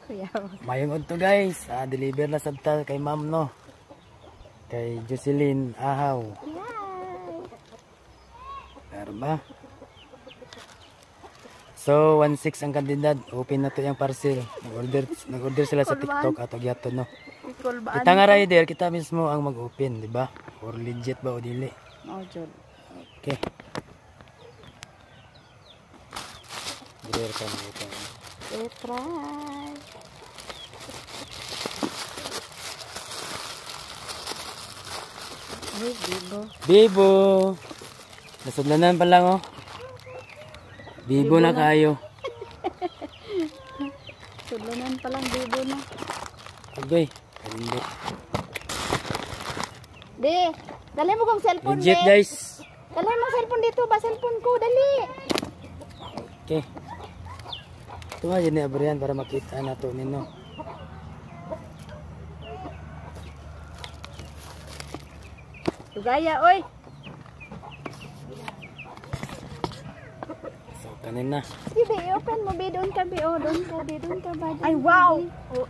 Kuya. Mayong to guys. Deliver na sabta kay ma'am no. Kay Jocelyn Ahaw. Pero ba? So 16 ang kandidat. Open na to yung parcel. Nag-order sila sa TikTok at agyato no. Kita nga rider, kita mismo ang mag-open, di ba? Or legit ba o dili? Oh, jud. Okay. Deliver ka na ito. Try. Ay, Bibo. Bibo! Nasudlanan pa lang oh. Bibo na kayo. Sudlanan pa lang Bibo na. Agoy, hindi. Di, dali mo kong cellphone, Legit Di. guys. Dali mo cellphone dito ba? Cellphone ko, dali. Okay. Ito nga yun abrihan para makita na ito nino. Tugaya, oy. So, kanin na. Sige, open mo, Bi. Doon ka, Bi. Oh, doon ka, Bi. Doon ka ba? Ay, wow. Oh,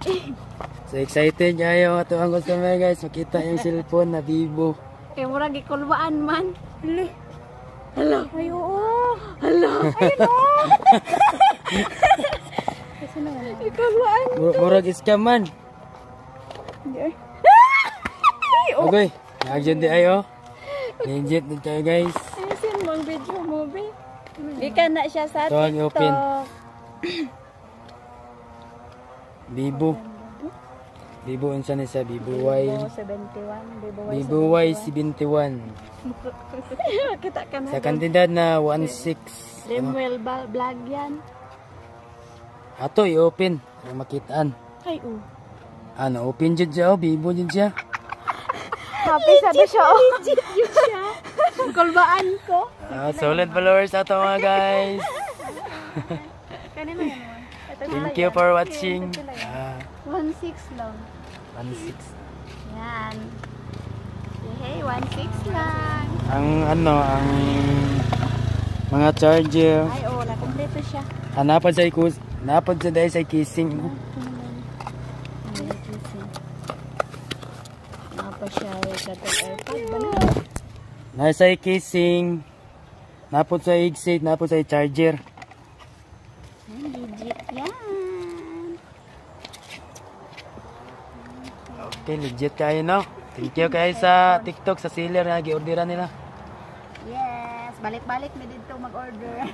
So excited kayo ito ang customer guys. Makita yung cellphone na Bibo. kaya mura gikulwaan man. Hali. Hala. Ay, oo. Hala. Ayun, oo. Kasi na. Ikulwaan. Murag scam man. Okay. Nag-dyan di ayo. Legit din tayo guys. Ayusin mo ang video mo, Bi. Di ka na siya sa Ito ang TikTok. open. Bibo. Bibo unsa ni sa Bibo Y. Bibo 71. Bibo Y 71. Kita ka na. Sa kandidat na 16. Lemuel vlog yan. Ato i-open para makitaan. Ay, Ano, open jud siya oh, Bibo jud siya. happy sa do siya. Legit yun siya. Kulbaan ko. Solid followers ato mga guys. Kanina yan naman. Thank you for watching. 1.6 lang. 16. Yan. Hey, 1.6 lang. Ang ang mga charger. Ay, oh, nakompleto siya. Napad sa dahil sa kissing. Napa siya katong airpod ba na? Nasa kissing. Napod sa exit, napod sa charger. Legit yan. Okay, legit kayo no. Thank you kayo sa TikTok, sa seller na gi-orderan nila. Yes, balik-balik na dito mag-order.